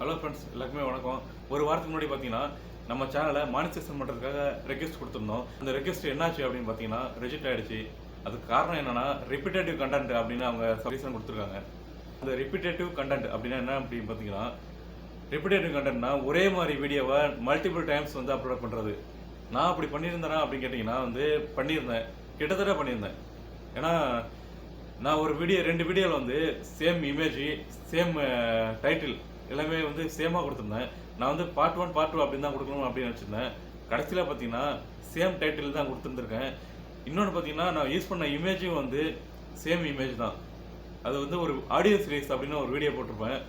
Hello friends, எல்லாருக்குமே வணக்கம். ஒரு வாரத்துக்கு முன்னாடி பார்த்தீங்கன்னா நம்ம சேனலை மானிட்டரைசேஷன் பண்ணுறதுக்காக ரெக்வெஸ்ட் கொடுத்துருந்தோம். அந்த ரெக்வெஸ்ட் என்னாச்சு அப்படின்னு பார்த்தீங்கன்னா ரிஜெக்ட் ஆகிடுச்சு. அதுக்கு காரணம் என்னன்னா ரிப்பீட்டேட்டிவ் கண்டென்ட் அப்படின்னு அவங்க ரீசன் கொடுத்துருக்காங்க. அந்த ரிப்பீட்டேட்டிவ் கண்டென்ட் அப்படின்னா என்ன அப்படின்னு பார்த்தீங்கன்னா, ரிப்பீட்டேட்டிவ் கண்டென்ட்னா ஒரே மாதிரி வீடியோவை மல்டிபிள் டைம்ஸ் வந்து அப்லோட் பண்ணுறது. நான் அப்படி பண்ணியிருந்தேனா அப்படின்னு கேட்டிங்கன்னா பண்ணியிருந்தேன், கிட்டத்தட்ட பண்ணியிருந்தேன். ஏன்னா நான் ஒரு ரெண்டு வீடியோவில் வந்து சேம் இமேஜ், சேம் டைட்டில் எல்லாமே வந்து சேமாக கொடுத்துருந்தேன். நான் வந்து பார்ட் 1 பார்ட் 2 அப்படின்னு தான் கொடுக்கணும் அப்படின்னு வச்சுருந்தேன். கடைசியில் பார்த்தீங்கன்னா சேம் டைட்டில் தான் கொடுத்துருந்துருக்கேன். இன்னொன்று பார்த்தீங்கன்னா நான் யூஸ் பண்ண இமேஜும் வந்து சேம் இமேஜ் தான். அது வந்து ஒரு ஆடியோ சீரிஸ் அப்படின்னு ஒரு வீடியோ போட்டிருப்பேன்.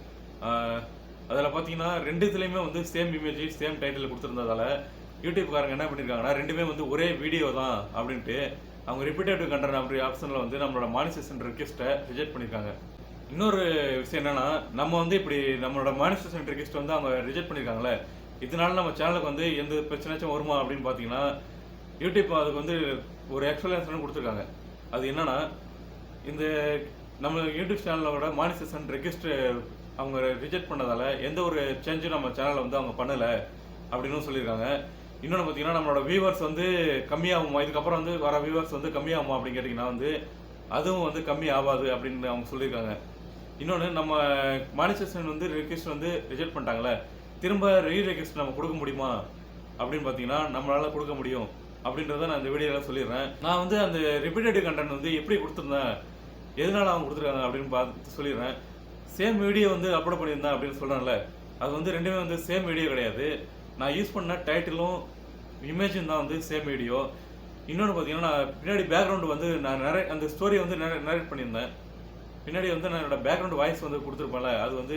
அதில் பார்த்தீங்கன்னா ரெண்டுத்துலேயுமே வந்து சேம் இமேஜ், சேம் டைட்டில் கொடுத்துருந்ததால யூடியூப்காரங்க என்ன பண்ணியிருக்காங்கன்னா ரெண்டுமே வந்து ஒரே வீடியோ தான் அப்படின்ட்டு அவங்க ரிப்பீட்டேட்டிவ் கண்டென்ட் அப்படி ஆப்ஷனில் வந்து நம்மளோட மானிட்டரைசேஷன் ரெக்வெஸ்ட்டை ரிஜெக்ட் பண்ணியிருக்காங்க. இன்னொரு விஷயம் என்னன்னா, நம்ம வந்து இப்படி நம்மளோட மானிட்டரைசேஷன் ரெக்வெஸ்ட் வந்து அவங்க ரிஜெக்ட் பண்ணியிருக்காங்களே, இதனால நம்ம சேனலுக்கு வந்து எந்த பிரச்சனைச்சும் வருமா அப்படின்னு பார்த்தீங்கன்னா, யூடியூப் அதுக்கு வந்து ஒரு எக்ஸ்பிளனேஷன் கொடுத்துருக்காங்க. அது என்னன்னா, இந்த நம்ம யூடியூப் சேனலோட மானிட்டரைசேஷன் ரெக்வெஸ்ட் அவங்க ரிஜெக்ட் பண்ணதால எந்த ஒரு சேஞ்சும் நம்ம சேனலில் வந்து அவங்க பண்ணலை அப்படின்னு சொல்லியிருக்காங்க. இன்னொன்று பார்த்தீங்கன்னா நம்மளோட வியூவர்ஸ் வந்து கம்மியாகுமா, இதுக்கப்புறம் வந்து வர வியூவர்ஸ் வந்து கம்மியாகுமா அப்படின்னு கேட்டிங்கன்னா அதுவும் வந்து கம்மி ஆகாது அப்படின்னு அவங்க சொல்லியிருக்காங்க. இன்னொன்று நம்ம மானிட்டரைசேஷன் வந்து ரெக்வெஸ்ட் வந்து ரிஜெக்ட் பண்ணிட்டாங்களே, திரும்ப ரெக்வெஸ்ட் நம்ம கொடுக்க முடியுமா அப்படின்னு பார்த்தீங்கன்னா நம்மளால் கொடுக்க முடியும் அப்படின்றத நான் இந்த வீடியோவில் சொல்லிடுறேன். நான் வந்து அந்த ரிப்பீட்டேட்டிவ் கண்டென்ட் வந்து எப்படி கொடுத்துருந்தேன், எதனால அவங்க கொடுத்துருக்காங்க அப்படின்னு பார்த்து சொல்லிடுறேன். சேம் வீடியோ வந்து அப்லோட் பண்ணியிருந்தேன் அப்படின்னு சொல்கிறேன்ல, அது வந்து ரெண்டுமே வந்து சேம் வீடியோ கிடையாது. நான் யூஸ் பண்ண டைட்டிலும் இமேஜும் தான் வந்து சேம் வீடியோ. இன்னொன்று பார்த்தீங்கன்னா நான் பின்னாடி பேக்ரவுண்டு வந்து நான் அந்த ஸ்டோரியை வந்து நரேட் பண்ணியிருந்தேன். பின்னாடி வந்து நான் என்னோட பேக்ரவுண்ட் வாய்ஸ் வந்து கொடுத்துருப்பேன்ல, அது வந்து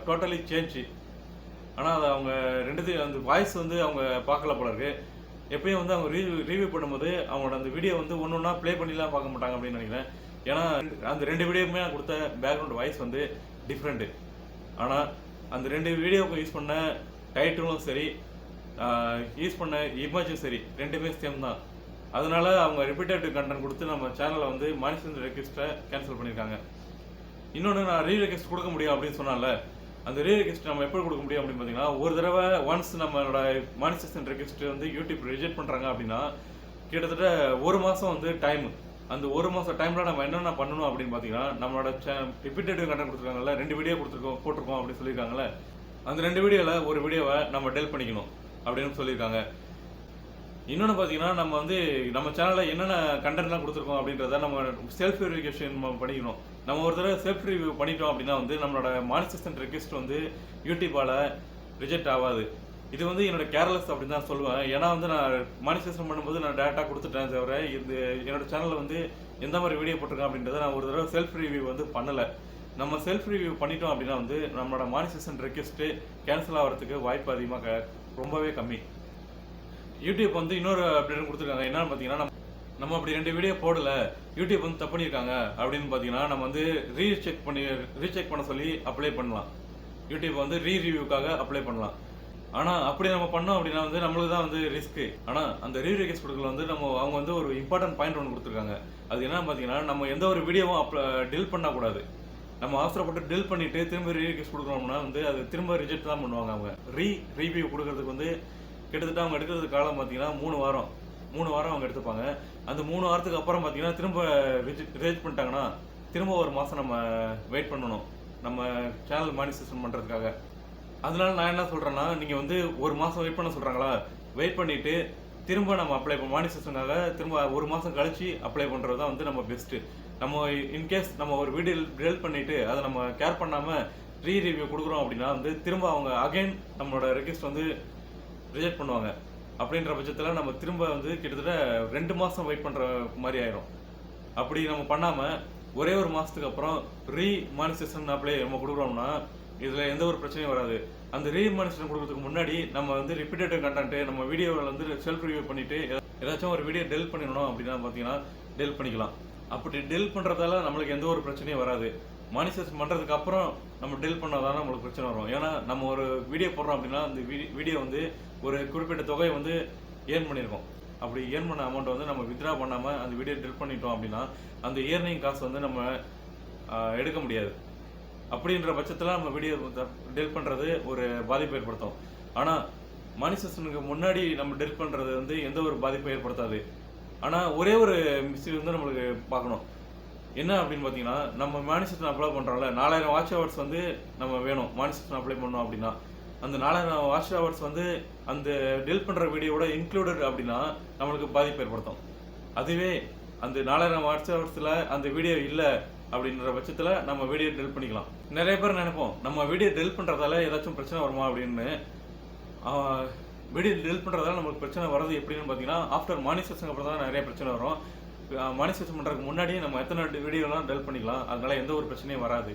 டோட்டலி சேஞ்சு. ஆனால் அதை அவங்க ரெண்டுத்தையும் அந்த வாய்ஸ் வந்து அவங்க பார்க்கல போல இருக்கு. எப்பயும் வந்து அவங்க ரிவ்யூ பண்ணும்போது அவங்களோட அந்த வீடியோ வந்து ஒன்று ஒன்றா ப்ளே பண்ணிலாம் பார்க்க மாட்டாங்க அப்படின்னு நினைக்கிறேன். ஏன்னா அந்த ரெண்டு வீடியோவுமே நான் கொடுத்த பேக்ரவுண்ட் வாய்ஸ் வந்து டிஃப்ரெண்ட்டு. ஆனால் அந்த ரெண்டு வீடியோவுக்கு யூஸ் பண்ண டைட்டிலும் சரி, யூஸ் பண்ண இமேஜும் சரி, ரெண்டுமே சேம் தான். அதனால அவங்க ரிப்பீட்டேட்டிவ் கண்டென்ட் கொடுத்து நம்ம சேனலில் வந்து மானிட்டரைசேஷன் ரெக்வெஸ்ட்டை கேன்சல் பண்ணியிருக்காங்க. இன்னொன்று நான் ரெக்வெஸ்ட் கொடுக்க முடியும் அப்படின்னு சொன்னால, அந்த ரெக்வெஸ்ட் நம்ம எப்படி கொடுக்க முடியும் அப்படின்னு பார்த்தீங்கன்னா, ஒரு தடவை ஒன்ஸ் நம்மளோட மானிட்டரைசேஷன் ரெக்வெஸ்ட் வந்து யூடியூப் ரிஜெக்ட் பண்ணுறாங்க அப்படின்னா கிட்டத்தட்ட ஒரு மாதம் வந்து டைம். அந்த ஒரு மாதம் டைமில் நம்ம என்னென்ன பண்ணணும் அப்படின்னு பார்த்தீங்கன்னா, நம்மளோட ரிப்பீட்டேட்டிவ் கண்டென்ட் கொடுத்துருக்காங்கல்ல, 2 வீடியோ போட்டிருக்கோம் அப்படின்னு சொல்லியிருக்காங்கல்ல, அந்த 2 வீடியோவில் ஒரு வீடியோவை நம்ம டெலிட் பண்ணிக்கணும் அப்படின்னு சொல்லியிருக்காங்க. இன்னொன்று பார்த்தீங்கன்னா நம்ம வந்து நம்ம சேனலில் என்னென்ன கண்டென்ட்லாம் கொடுத்துருக்கோம் அப்படின்றத நம்ம செல்ஃப் வெரிஃபிகேஷன் பண்ணிக்கணும். நம்ம ஒரு தடவை செல்ஃப் ரிவ்யூ பண்ணிட்டோம் அப்படின்னா வந்து நம்மளோட மானிட்டரைசேஷன் ரெக்வெஸ்ட் வந்து யூடியூப்பால் ரிஜெக்ட் ஆகாது. இது வந்து என்னோட கேர்லெஸ் அப்படின்னு தான் சொல்லுவேன். ஏன்னா வந்து நான் மானிட்டரைசேஷன் பண்ணும்போது நான் டேட்டா கொடுத்துட்டேன், தவிர இது என்னோட சேனலில் வந்து எந்த மாதிரி வீடியோ போட்டிருக்கேன் அப்படின்றத நான் ஒரு தடவை செல்ஃப் ரிவ்யூ வந்து பண்ணலை. நம்ம செல்ஃப் ரிவ்யூ பண்ணிட்டோம் அப்படின்னா வந்து நம்மளோட மானிட்டரைசேஷன் ரெக்வெஸ்ட்டு கேன்சல் ஆகிறதுக்கு வாய்ப்பு அதிகமாக ரொம்பவே கம்மி. யூடியூப் வந்து இன்னொரு அப்டேட் கொடுத்துருக்காங்க. என்னன்னு பார்த்தீங்கன்னா, நம்ம அப்படி 2 வீடியோ போடல, யூடியூப் வந்து தப்பு பண்ணியிருக்காங்க அப்படின்னு பார்த்தீங்கன்னா நம்ம வந்து ரீசெக் பண்ண சொல்லி அப்ளை பண்ணலாம். யூடியூப் வந்து ரிவ்யூக்காக அப்ளை பண்ணலாம். ஆனால் அப்படி நம்ம பண்ணோம் அப்படின்னா வந்து நம்மளுக்கு தான் வந்து ரிஸ்க்கு. ஆனால் அந்த ரெக்வெஸ்ட் கொடுக்கல வந்து அவங்க வந்து ஒரு இம்பார்ட்டன்ட் பாயிண்ட் ஒன்று கொடுத்துருக்காங்க. அது என்னன்னு பார்த்தீங்கன்னா, நம்ம எந்த ஒரு வீடியோவும் டெலிட் பண்ணக்கூடாது. நம்ம அவசரப்பட்டு டெலிட் பண்ணிட்டு திரும்ப ரெக்வெஸ்ட் கொடுக்குறோம்னா வந்து அது திரும்ப ரிஜெக்ட் தான் பண்ணுவாங்க. அவங்க ரிவ்யூ கொடுக்கறதுக்கு வந்து கிட்டத்தட்ட அவங்க எடுக்கிறது காலம் பார்த்தீங்கன்னா 3 வாரம் அவங்க எடுத்துப்பாங்க. அந்த 3 வாரத்துக்கு அப்புறம் பார்த்தீங்கன்னா திரும்ப ரிஜெக்ட் பண்ணிட்டாங்கன்னா திரும்ப ஒரு மாதம் நம்ம வெயிட் பண்ணணும் நம்ம சேனல் மானிட்டரைசேஷன் பண்ணுறதுக்காக. அதனால நான் என்ன சொல்கிறேன்னா, நீங்கள் வந்து ஒரு மாதம் வெயிட் பண்ண சொல்கிறாங்களா, வெயிட் பண்ணிவிட்டு திரும்ப நம்ம அப்ளை மானிட்டரைசேஷனுக்காக திரும்ப ஒரு மாதம் கழிச்சு அப்ளை பண்ணுறது தான் வந்து நம்ம பெஸ்ட்டு. நம்ம இன்கேஸ் நம்ம ஒரு வீடியோ டெலிட் பண்ணிவிட்டு அதை நம்ம கேர் பண்ணாமல் ரிவ்யூ கொடுக்குறோம் அப்படின்னா வந்து திரும்ப அவங்க அகைன் நம்மளோட ரெக்வெஸ்ட் வந்து ரிஜெக்ட் பண்ணுவாங்க. அப்படின்ற பட்சத்தில் நம்ம திரும்ப வந்து கிட்டத்தட்ட 2 மாதம் வெயிட் பண்ணுற மாதிரி ஆயிரும். அப்படி நம்ம பண்ணாமல் ஒரே ஒரு மாதத்துக்கு அப்புறம் மானிட்டரைசேஷன் அப்ளை நம்ம கொடுக்குறோம்னா இதில் எந்த ஒரு பிரச்சனையும் வராது. அந்த மானிட்டரைசேஷன் கொடுக்கறதுக்கு முன்னாடி நம்ம வந்து ரிப்பீட்டேட்டிவ் கண்டென்ட்டு நம்ம வீடியோவில் வந்து செல்ஃப் ரிவ்யூ பண்ணிவிட்டு ஏதாச்சும் ஒரு வீடியோ டெலிட் பண்ணிடணும் அப்படின்னா பார்த்தீங்கன்னா டெலிட் பண்ணிக்கலாம். அப்படி டெலிட் பண்ணுறதால நம்மளுக்கு எந்த ஒரு பிரச்சனையும் வராது. மானிட்டரைசேஷன் பண்ணுறதுக்கு அப்புறம் நம்ம டெலிட் பண்ணாதான் நம்மளுக்கு பிரச்சனை வரும். ஏன்னா நம்ம ஒரு வீடியோ போடுறோம் அப்படின்னா அந்த வீடியோ வந்து ஒரு குறிப்பிட்ட தொகையை வந்து ஏர்ன் பண்ணியிருக்கோம். அப்படி ஏர்ன் பண்ண அமௌண்ட்டை வந்து நம்ம வித்ட்ரா பண்ணாமல் அந்த வீடியோ டெலிட் பண்ணிட்டோம் அப்படின்னா அந்த ஏர்னிங் காசு வந்து நம்ம எடுக்க முடியாது. அப்படின்ற பட்சத்தில் நம்ம வீடியோ டெலிட் பண்ணுறது ஒரு பாதிப்பை ஏற்படுத்தும். ஆனால் மணி செஷனுக்கு முன்னாடி நம்ம டெலிட் பண்ணுறது வந்து எந்த ஒரு பாதிப்பை ஏற்படுத்தாது. ஆனால் ஒரே ஒரு மிஸ்டேக் வந்து நம்மளுக்கு பார்க்கணும். என்ன அப்படின்னு பார்த்தீங்கன்னா, நம்ம மானிசேஷன் அப்ளை பண்ணுறோம்ல, 4000 வாட்ச் ஹவர்ஸ் வந்து நம்ம வேணும் மானிசேஷன் அப்ளை பண்ணோம் அப்படின்னா. அந்த 4000 வாட்ச் ஹவர்ஸ் வந்து அந்த டெலிட் பண்ணுற வீடியோவோட இன்க்ளூடட் அப்படின்னா நம்மளுக்கு பாதிப்பு ஏற்படுத்தும். அதுவே அந்த 4000 வாட்ச் ஹவர்ஸில் அந்த வீடியோ இல்லை அப்படின்ற பட்சத்தில் நம்ம வீடியோ டெலிட் பண்ணிக்கலாம். நிறைய பேர் நினைப்போம், நம்ம வீடியோ டெலிட் பண்ணுறதால ஏதாச்சும் பிரச்சனை வருமா அப்படின்னு. வீடியோ டெலிட் பண்ணுறதால நமக்கு பிரச்சனை வர்றது எப்படின்னு பார்த்தீங்கன்னா, ஆஃப்டர் மானிசேஷனுக்கு அப்புறம் தான் நிறைய பிரச்சனை வரும். மானிசேஷன் பண்ணுறதுக்கு முன்னாடியே நம்ம எத்தனை வீடியோலாம் டெலிட் பண்ணிக்கலாம், அதனால எந்த ஒரு பிரச்சனையும் வராது.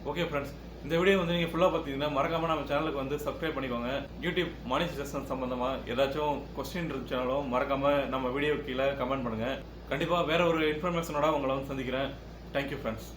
ஓகே ஃப்ரெண்ட்ஸ், இந்த வீடியோ வந்து நீங்கள் ஃபுல்லாக பார்த்தீங்கன்னா மறக்காமல் நம்ம சேனலுக்கு வந்து சப்ஸ்கிரைப் பண்ணிக்கோங்க. யூடியூப் மானிசேஷன் சம்மந்தமாக ஏதாச்சும் கொஸ்டின் இருந்துச்சாலும் மறக்காமல் நம்ம வீடியோ கீழே கமெண்ட் பண்ணுங்கள். கண்டிப்பாக வேறு ஒரு இன்ஃபர்மேஷனோட உங்களை வந்து சந்திக்கிறேன். Thank you friends.